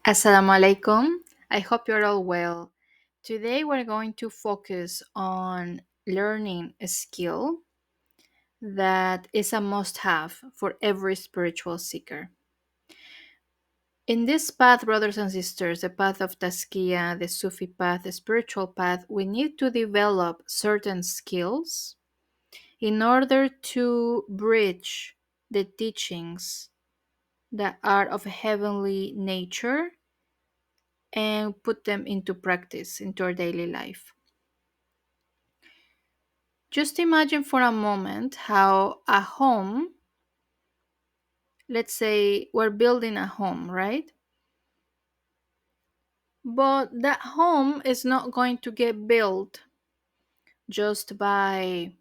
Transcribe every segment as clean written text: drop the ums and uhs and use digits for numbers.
Assalamu alaikum. I hope you're all well. Today we're going to focus on learning a skill that is a must have for every spiritual seeker. In this path, brothers and sisters, the path of Tazkiyah, the Sufi path, the spiritual path, we need to develop certain skills in order to bridge the teachings that are of a heavenly nature and put them into practice into our daily life. Just imagine for a moment how a home, let's say we're building a home, right? But that home is not going to get built just by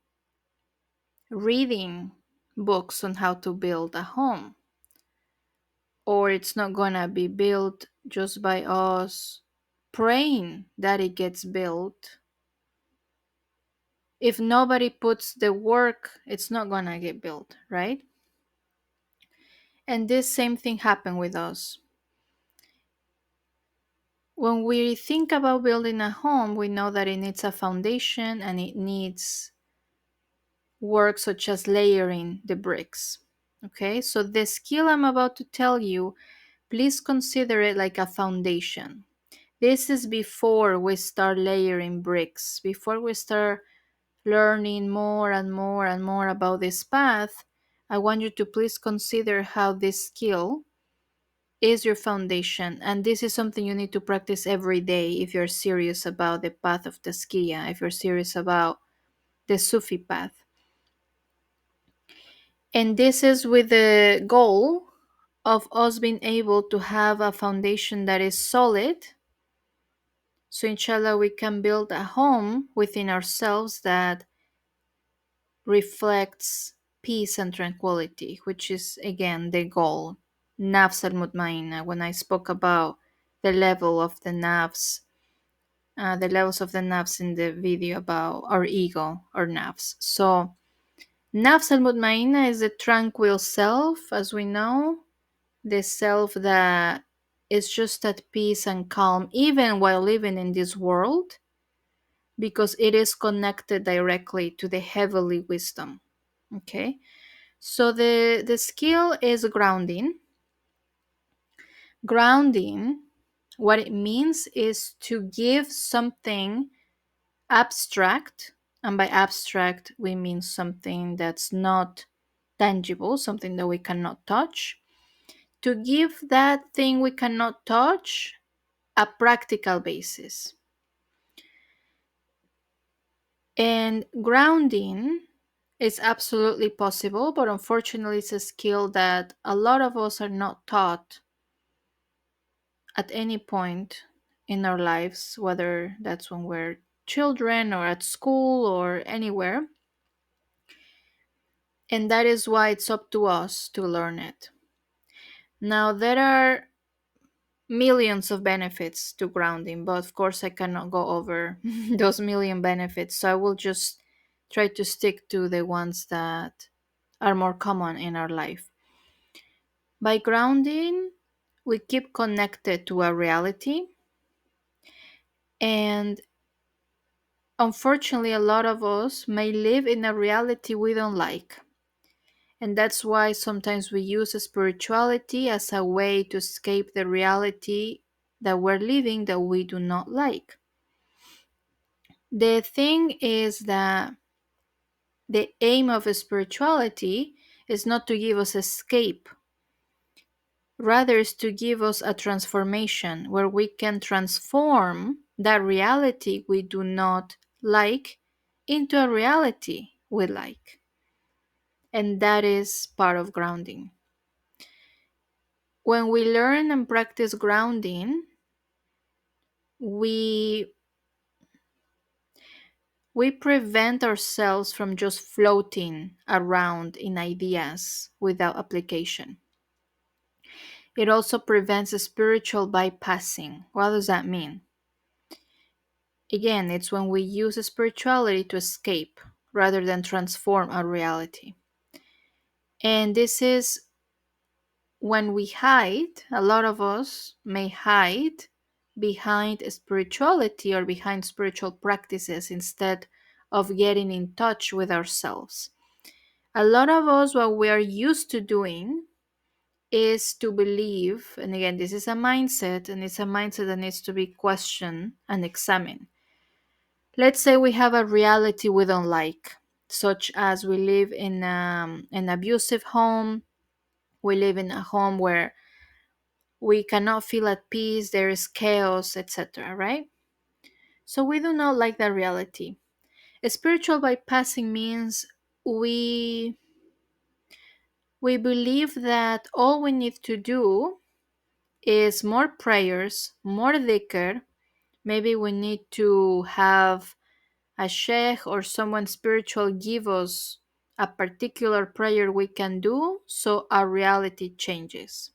reading books on how to build a home, or it's not going to be built just by us praying that it gets built. If nobody puts the work, it's not going to get built, right? And this same thing happened with us. When we think about building a home, we know that it needs a foundation and it needs work such as layering the bricks. Okay, so the skill I'm about to tell you, please consider it like a foundation. This is before we start layering bricks, before we start learning more and more and more about this path. I want you to please consider how this skill is your foundation. And this is something you need to practice every day if you're serious about the path of Tazkiyah, if you're serious about the Sufi path. And this is with the goal of us being able to have a foundation that is solid. So, inshallah, we can build a home within ourselves that reflects peace and tranquility, which is again the goal. Nafs al mutmainna. When I spoke about the level of the nafs, the levels of the nafs in the video about our ego or nafs. So, nafs al mutmainna is a tranquil self, as we know, the self that is just at peace and calm, even while living in this world, because it is connected directly to the heavenly wisdom. Okay, so the skill is grounding. Grounding, what it means is to give something abstract, and by abstract we mean something that's not tangible, something that we cannot touch, to give that thing we cannot touch a practical basis. And grounding is absolutely possible, but unfortunately it's a skill that a lot of us are not taught at any point in our lives, whether that's when we're children or at school or anywhere. And that is why it's up to us to learn it. Now, there are millions of benefits to grounding, but of course, I cannot go over those million benefits. So I will just try to stick to the ones that are more common in our life. By grounding, we keep connected to our reality. And unfortunately, a lot of us may live in a reality we don't like. And that's why sometimes we use spirituality as a way to escape the reality that we're living that we do not like. The thing is that the aim of spirituality is not to give us escape, rather is to give us a transformation where we can transform that reality we do not like into a reality we like. And that is part of grounding. When we learn and practice grounding, we prevent ourselves from just floating around in ideas without application. It also prevents a spiritual bypassing. What does that mean? Again, it's when we use spirituality to escape rather than transform our reality. And this is when we hide, a lot of us may hide behind spirituality or behind spiritual practices instead of getting in touch with ourselves. A lot of us, what we are used to doing is to believe, and again, this is a mindset, and it's a mindset that needs to be questioned and examined. Let's say we have a reality we don't like, such as we live in an abusive home, we live in a home where we cannot feel at peace, there is chaos, etc., right? So we do not like that reality. Spiritual bypassing means we we believe that all we need to do is more prayers, more dhikr. Maybe we need to have a sheikh or someone spiritual give us a particular prayer we can do so our reality changes.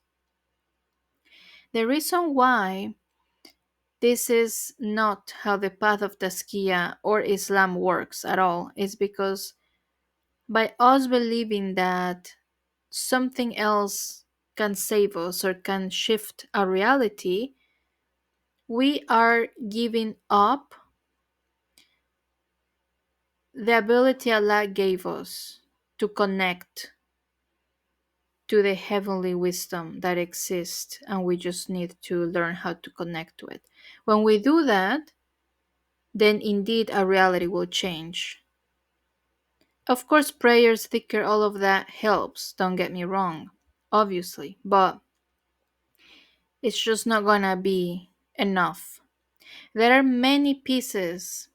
The reason why this is not how the path of Tazkiyah or Islam works at all is because by us believing that something else can save us or can shift our reality, we are giving up the ability Allah gave us to connect to the heavenly wisdom that exists, and we just need to learn how to connect to it. When we do that, then indeed our reality will change. Of course, prayers, dhikr, all of that helps, don't get me wrong, obviously, but it's just not gonna be enough. There are many pieces.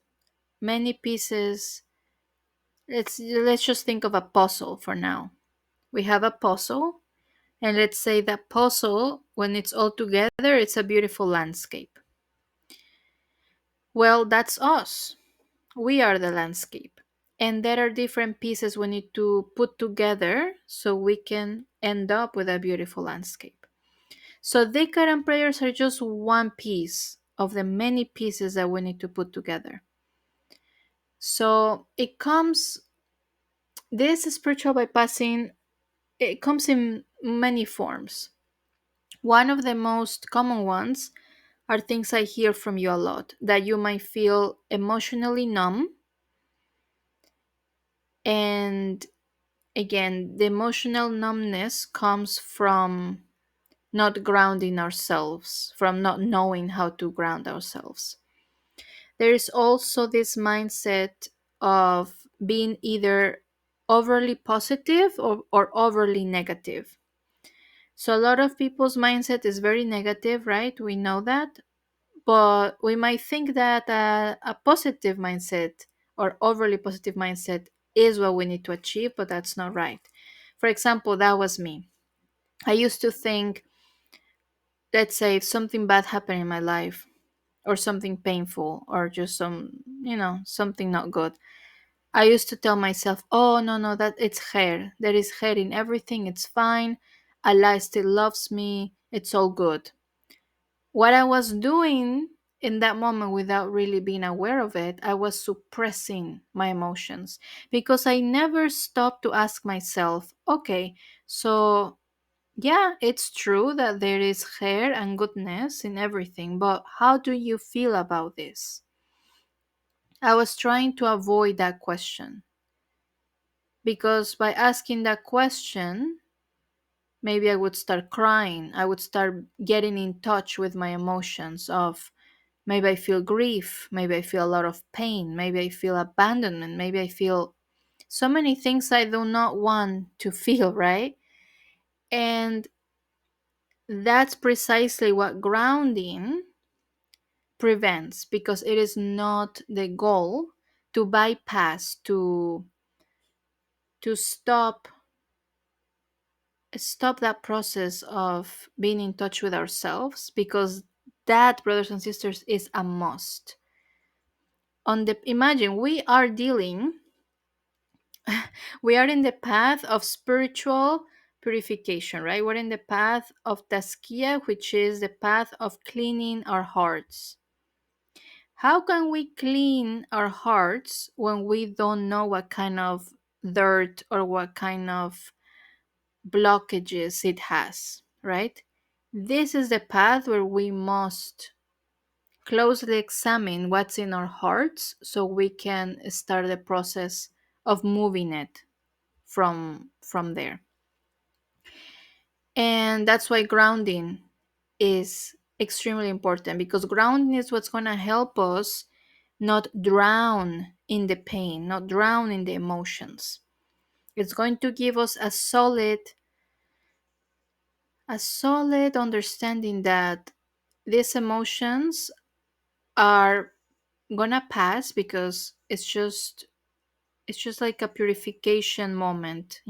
Let's just think of a puzzle for now. We have a puzzle, and let's say that puzzle, when it's all together, it's a beautiful landscape. Well, that's us. We are the landscape. And there are different pieces we need to put together so we can end up with a beautiful landscape. So dhikr and prayers are just one piece of the many pieces that we need to put together. So this spiritual bypassing, it comes in many forms. One of the most common ones are things I hear from you a lot, that you might feel emotionally numb. And again, the emotional numbness comes from not grounding ourselves, from not knowing how to ground ourselves. There is also this mindset of being either overly positive or overly negative. So a lot of people's mindset is very negative, right? We know that. But we might think that a positive mindset or overly positive mindset is what we need to achieve, but that's not right. For example, that was me. I used to think, let's say, if something bad happened in my life, or something painful, or just something not good, I used to tell myself, oh, no, no, that it's hair. There is hair in everything. It's fine. Allah still loves me. It's all good. What I was doing in that moment without really being aware of it, I was suppressing my emotions because I never stopped to ask myself, okay, so yeah, it's true that there is hair and goodness in everything, but how do you feel about this? I was trying to avoid that question because by asking that question, maybe I would start crying. I would start getting in touch with my emotions of maybe I feel grief, maybe I feel a lot of pain, maybe I feel abandonment, maybe I feel so many things I do not want to feel, right? And that's precisely what grounding prevents, because it is not the goal to bypass, to stop that process of being in touch with ourselves, because that, brothers and sisters, is a must. Imagine we are in the path of spiritual purification, right? We're in the path of tazkiyah, which is the path of cleaning our hearts. How can we clean our hearts when we don't know what kind of dirt or what kind of blockages it has? right? This is the path where we must closely examine what's in our hearts so we can start the process of moving it from there. And that's why grounding is extremely important, because grounding is what's going to help us not drown in the pain, not drown in the emotions. It's going to give us a solid understanding that these emotions are gonna pass, because it's just like a purification moment.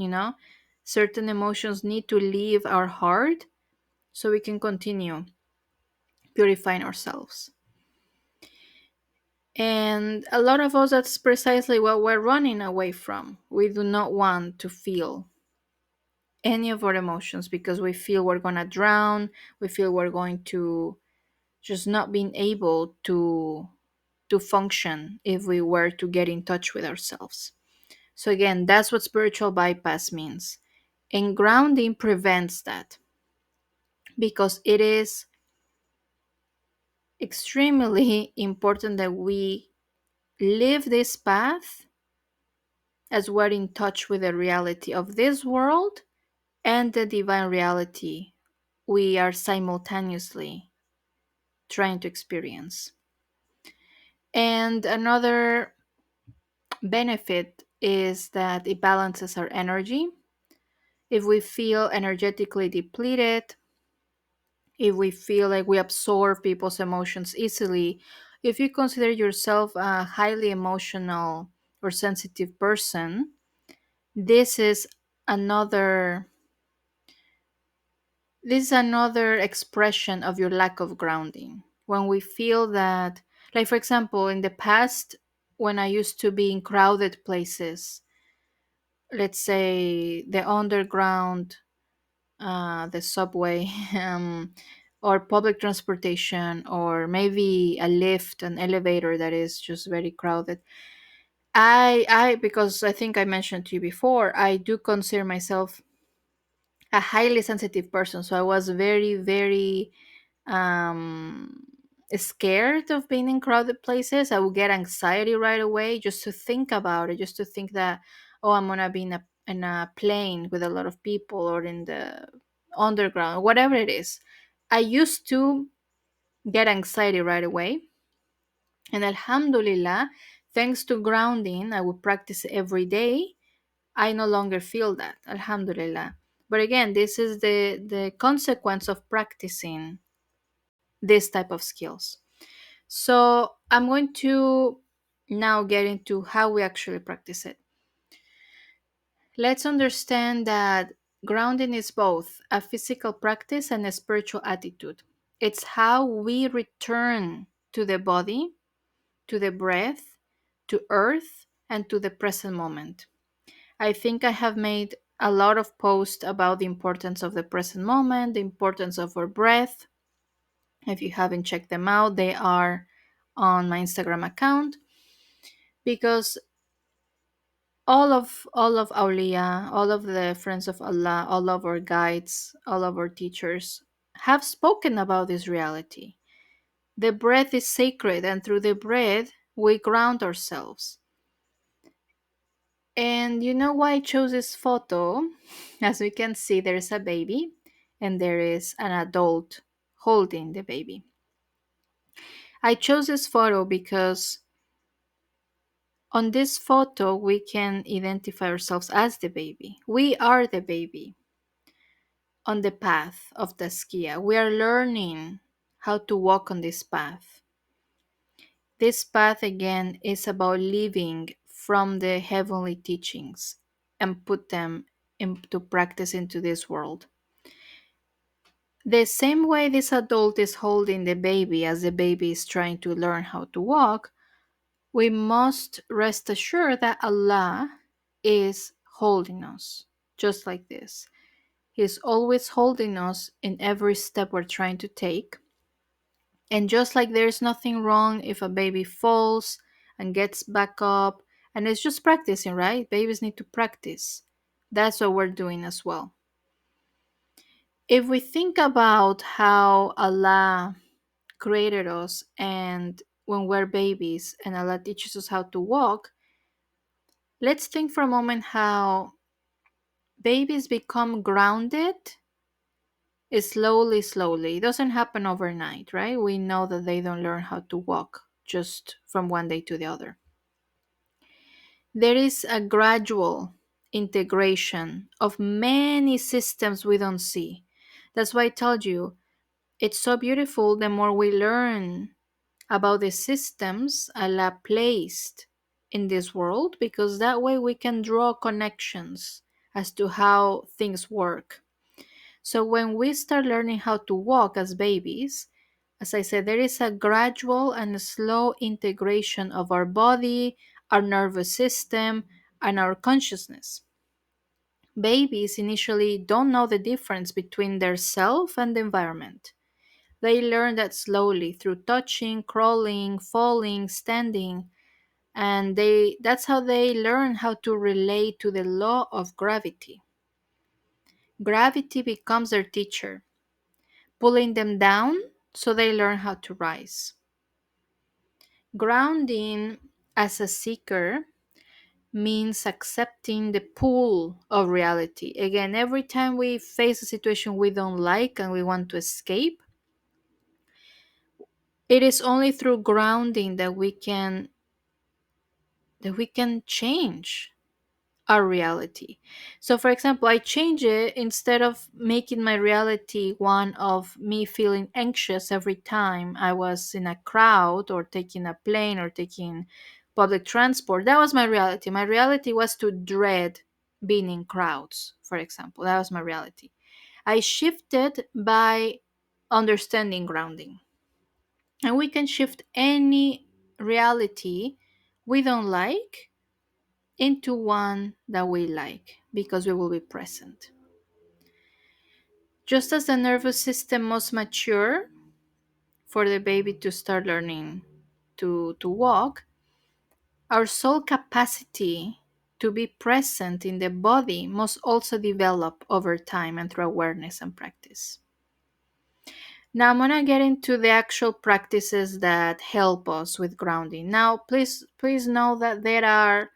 Certain emotions need to leave our heart so we can continue purifying ourselves. And a lot of us, that's precisely what we're running away from. We do not want to feel any of our emotions because we feel we're going to drown. We feel we're going to just not being able to function if we were to get in touch with ourselves. So again, that's what spiritual bypass means. And grounding prevents that, because it is extremely important that we live this path as we're in touch with the reality of this world and the divine reality we are simultaneously trying to experience. And another benefit is that it balances our energy. If we feel energetically depleted, if we feel like we absorb people's emotions easily, if you consider yourself a highly emotional or sensitive person, this is another this is another expression of your lack of grounding. When we feel that, like for example, in the past, when I used to be in crowded places, let's say the underground, the subway, or public transportation, or maybe a lift, an elevator that is just very crowded. Because I think I mentioned to you before, I do consider myself a highly sensitive person. So I was very, very um, scared of being in crowded places. I would get anxiety right away just to think about it, just to think that, oh, I'm gonna be in a plane with a lot of people, or in the underground, whatever it is. I used to get anxiety right away. And Alhamdulillah, thanks to grounding, I would practice every day. I no longer feel that. Alhamdulillah. But again, this is the consequence of practicing this type of skills. So I'm going to now get into how we actually practice it. Let's understand that grounding is both a physical practice and a spiritual attitude. It's how we return to the body, to the breath, to earth, and to the present moment. I think I have made a lot of posts about the importance of the present moment, the importance of our breath. If you haven't checked them out, they are on my Instagram account, because all of Awliya, all of the friends of Allah, all of our guides, all of our teachers have spoken about this reality. The breath is sacred, and through the breath we ground ourselves. And you know why I chose this photo? As we can see, there is a baby and there is an adult holding the baby. I chose this photo because on this photo we can identify ourselves as the baby. We are the baby on the path of the Skia. We are learning how to walk on this path. This path again is about living from the heavenly teachings and put them into practice into this world. The same way this adult is holding the baby as the baby is trying to learn how to walk, we must rest assured that Allah is holding us just like this. He's always holding us in every step we're trying to take. And just like there's nothing wrong if a baby falls and gets back up, and it's just practicing, right? Babies need to practice. That's what we're doing as well. If we think about how Allah created us and when we're babies and Allah teaches us how to walk, let's think for a moment how babies become grounded slowly, slowly. It doesn't happen overnight, right? We know that they don't learn how to walk just from one day to the other. There is a gradual integration of many systems we don't see. That's why I told you it's so beautiful the more we learn about the systems Allah placed in this world, because that way we can draw connections as to how things work. So when we start learning how to walk as babies, as I said, there is a gradual and slow integration of our body, our nervous system, and our consciousness. Babies initially don't know the difference between their self and the environment. They learn that slowly through touching, crawling, falling, standing, and that's how they learn how to relate to the law of gravity. Gravity becomes their teacher, pulling them down so they learn how to rise. Grounding as a seeker means accepting the pull of reality. Again, every time we face a situation we don't like and we want to escape, it is only through grounding that we can change our reality. So, for example, I change it instead of making my reality one of me feeling anxious every time I was in a crowd or taking a plane or taking public transport. That was my reality. My reality was to dread being in crowds, for example. That was my reality. I shifted by understanding grounding. And we can shift any reality we don't like into one that we like because we will be present. Just as the nervous system must mature for the baby to start learning to walk, our soul capacity to be present in the body must also develop over time and through awareness and practice. Now I'm gonna get into the actual practices that help us with grounding. Now, please know that there are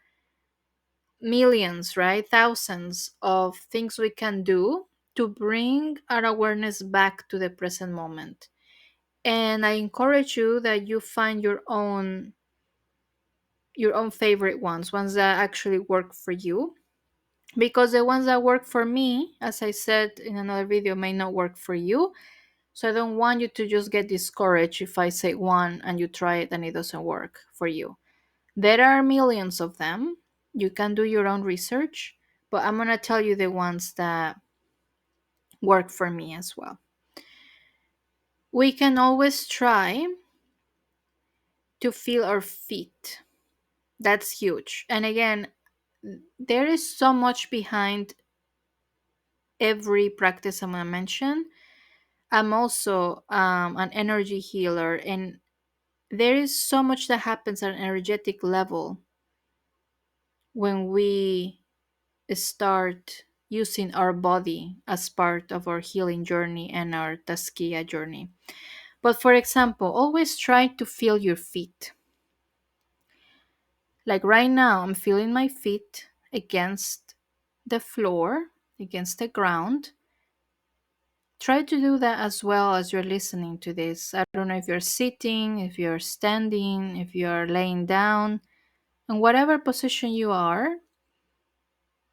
millions, right? Thousands of things we can do to bring our awareness back to the present moment. And I encourage you that you find your own favorite ones that actually work for you. Because the ones that work for me, as I said in another video, may not work for you. So I don't want you to just get discouraged if I say one and you try it and it doesn't work for you. There are millions of them. You can do your own research, but I'm going to tell you the ones that work for me as well. We can always try to feel our feet. That's huge. And again, there is so much behind every practice I'm going to mention. I'm also an energy healer, and there is so much that happens at an energetic level when we start using our body as part of our healing journey and our Taskia journey. But for example, always try to feel your feet. Like right now, I'm feeling my feet against the floor, against the ground. Try to do that as well as you're listening to this. I don't know if you're sitting, if you're standing, if you're laying down. In whatever position you are,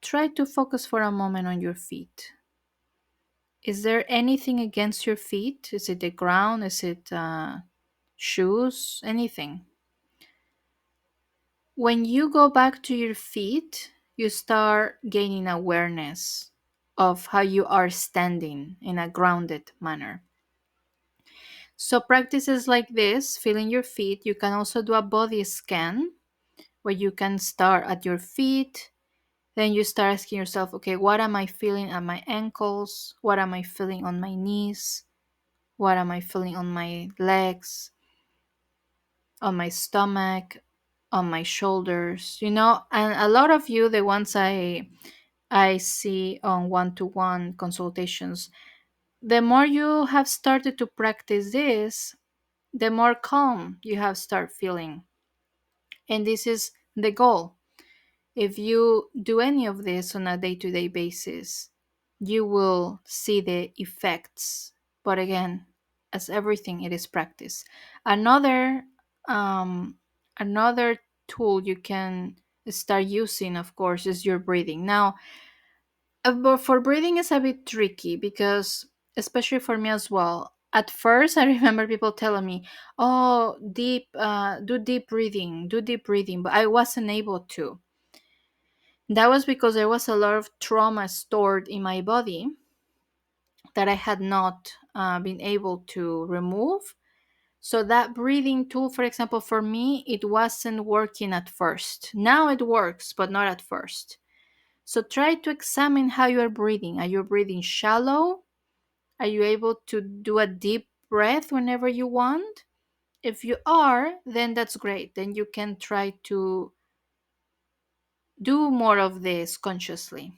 try to focus for a moment on your feet. Is there anything against your feet? Is it the ground? Is it shoes? Anything? When you go back to your feet, you start gaining awareness of how you are standing in a grounded manner. So, practices like this, feeling your feet, you can also do a body scan where you can start at your feet. Then you start asking yourself, okay, what am I feeling at my ankles? What am I feeling on my knees? What am I feeling on my legs, on my stomach, on my shoulders? And a lot of you, the ones I see on one-to-one consultations, The more you have started to practice this, the more calm you have start feeling. And this is the goal. If you do any of this on a day-to-day basis, you will see the effects. But again, as everything, it is practice. Another um, another tool you can start using, of course, is your breathing. Now, but for breathing is a bit tricky because, especially for me as well, at first I remember people telling me, "Oh, do deep breathing, do deep breathing," but I wasn't able to. That was because there was a lot of trauma stored in my body that I had not been able to remove. So that breathing tool, for example, for me, it wasn't working at first. Now it works, but not at first. So try to examine how you are breathing. Are you breathing shallow? Are you able to do a deep breath whenever you want? If you are, then that's great. Then you can try to do more of this consciously.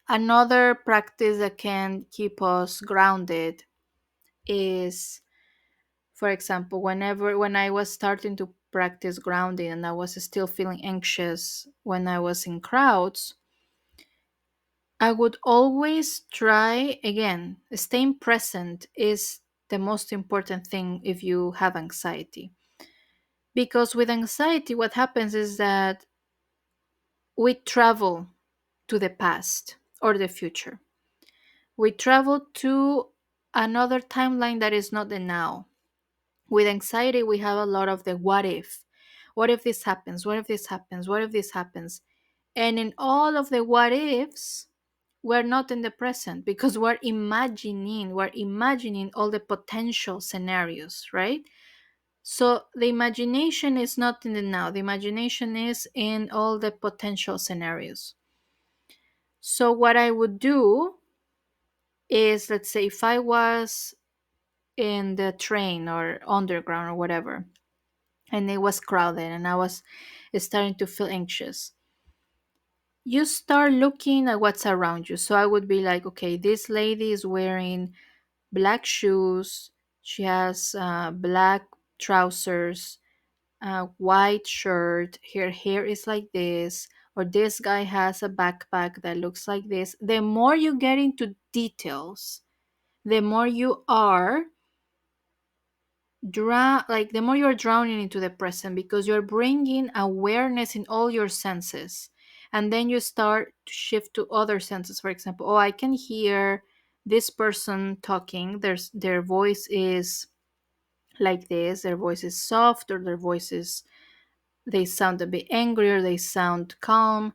Another practice that can keep us grounded is, for example, when I was starting to practice grounding and I was still feeling anxious when I was in crowds, I would always try, again, staying present is the most important thing if you have anxiety. Because with anxiety, what happens is that we travel to the past or the future. We travel to another timeline that is not the now. With anxiety, we have a lot of the what if. What if this happens? What if this happens? What if this happens? And in all of the what ifs, we're not in the present because we're imagining all the potential scenarios, right? So the imagination is not in the now. The imagination is in all the potential scenarios. So what I would do is, let's say if I was in the train or underground or whatever, and it was crowded and I was starting to feel anxious, you start looking at what's around you. So I would be like, okay, this lady is wearing black shoes, she has black trousers, a white shirt, her hair is like this, or this guy has a backpack that looks like this. The more you get into details, the more you are the more you're drowning into the present because you're bringing awareness in all your senses. And then you start to shift to other senses. For example, oh, I can hear this person talking. Their voice is like this, their voice is soft, or their voice is, they sound a bit angry, or they sound calm.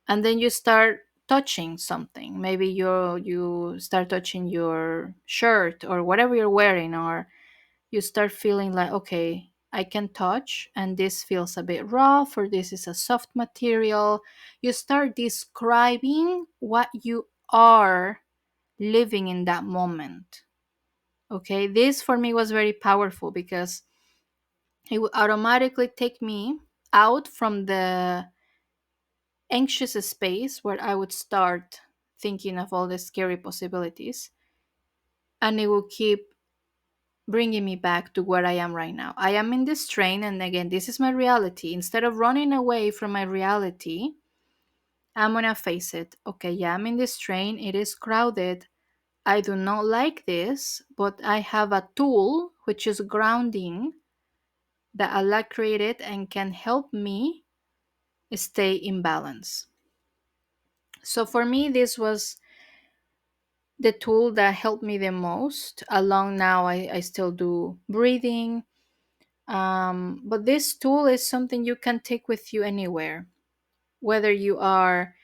And then you start touching something. Maybe you start touching your shirt or whatever you're wearing, or you start feeling like, okay, I can touch and this feels a bit rough, or this is a soft material. You start describing what you are living in that moment. Okay, this for me was very powerful because it would automatically take me out from the anxious space where I would start thinking of all the scary possibilities, and it will keep bringing me back to where I am right now. I am in this train, and again, this is my reality. Instead of running away from my reality, I'm gonna face it. Okay, yeah, I'm in this train, it is crowded. I do not like this, but I have a tool which is grounding that Allah created and can help me stay in balance. So for me, this was the tool that helped me the most. Along now, I still do breathing. But this tool is something you can take with you anywhere, whether you are,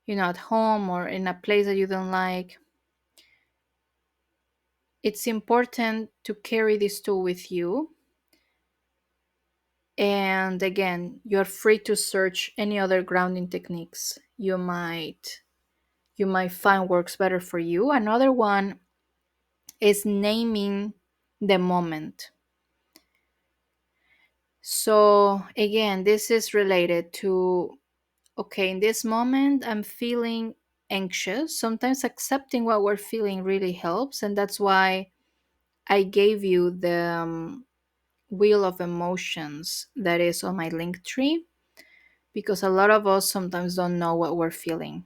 at home or in a place that you don't like. It's important to carry this tool with you. And again, you're free to search any other grounding techniques you might find works better for you. Another one is naming the moment. So again, this is related to, okay, in this moment I'm feeling anxious, sometimes accepting what we're feeling really helps. And that's why I gave you the wheel of emotions that is on my link tree, because a lot of us sometimes don't know what we're feeling.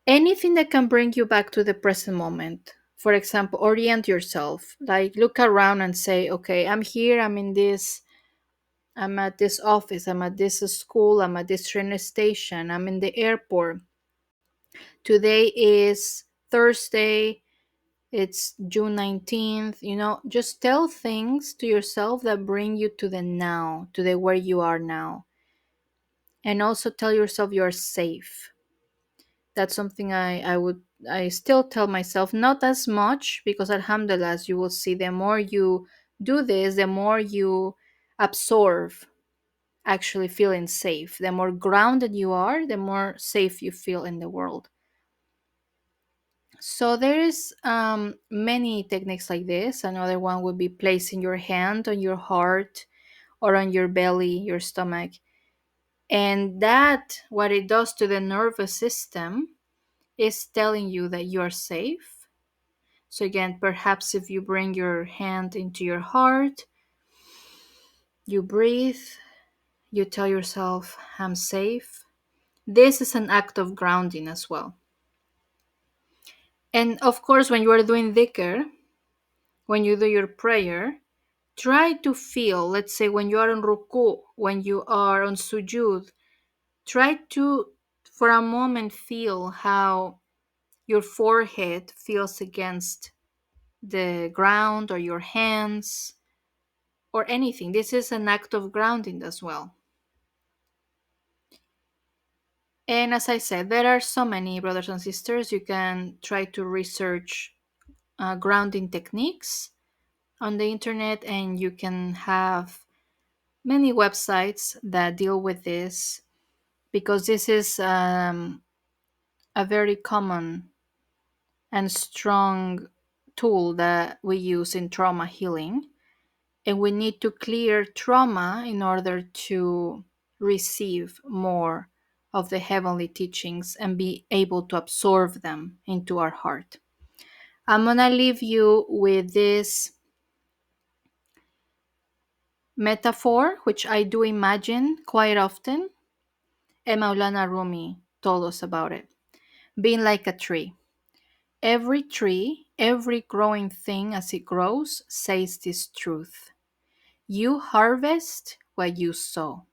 Anything that can bring you back to the present moment. For example, orient yourself, like look around and say, okay, I'm here, I'm at this office, I'm at this school, I'm at this train station, I'm in the airport. Today is Thursday, it's June 19th. Just tell things to yourself that bring you to the now, to the where you are now. And also tell yourself you're safe. That's something I still tell myself, not as much, because alhamdulillah, as you will see, the more you do this, the more you absorb actually feeling safe. The more grounded you are, the more safe you feel in the world. So there is many techniques like this. Another one would be placing your hand on your heart or on your belly, your stomach. And that, what it does to the nervous system, is telling you that you are safe. So again, perhaps if you bring your hand into your heart, you breathe, you tell yourself, I'm safe. This is an act of grounding as well. And of course, when you are doing dhikr, when you do your prayer, try to feel, let's say when you are on ruku, when you are on sujud, try to, for a moment, feel how your forehead feels against the ground, or your hands, or anything. This is an act of grounding as well. And as I said, there are so many, brothers and sisters. You can try to research grounding techniques on the internet, and you can have many websites that deal with this, because this is a very common and strong tool that we use in trauma healing. And we need to clear trauma in order to receive more of the heavenly teachings and be able to absorb them into our heart. I'm going to leave you with this metaphor, which I do imagine quite often, and Maulana Rumi told us about it. Being like a tree. Every tree, every growing thing as it grows, says this truth. You harvest what you sow.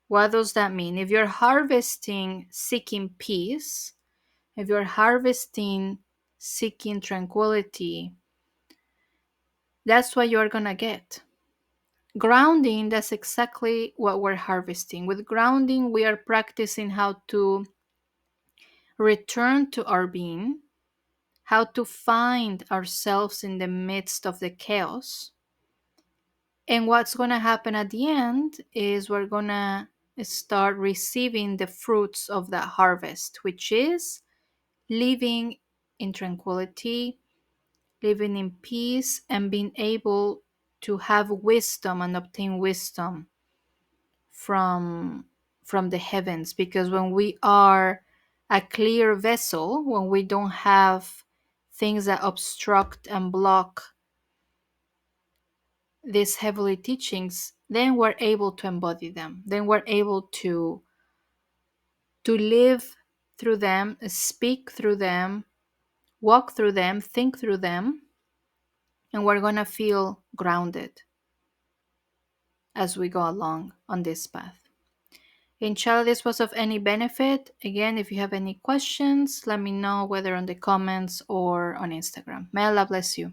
What does that mean? If you're harvesting seeking peace, if you're harvesting seeking tranquility, that's what you're going to get. Grounding, that's exactly what we're harvesting. With grounding, we are practicing how to return to our being, how to find ourselves in the midst of the chaos. And what's going to happen at the end is we're going to start receiving the fruits of that harvest, which is living in tranquility, living in peace, and being able to have wisdom and obtain wisdom from the heavens. Because when we are a clear vessel, when we don't have things that obstruct and block these heavenly teachings, then we're able to embody them. Then we're able to live through them, speak through them, walk through them, think through them, and we're going to feel grounded as we go along on this path. Inshallah, this was of any benefit. Again, if you have any questions, let me know, whether on the comments or on Instagram. May Allah bless you.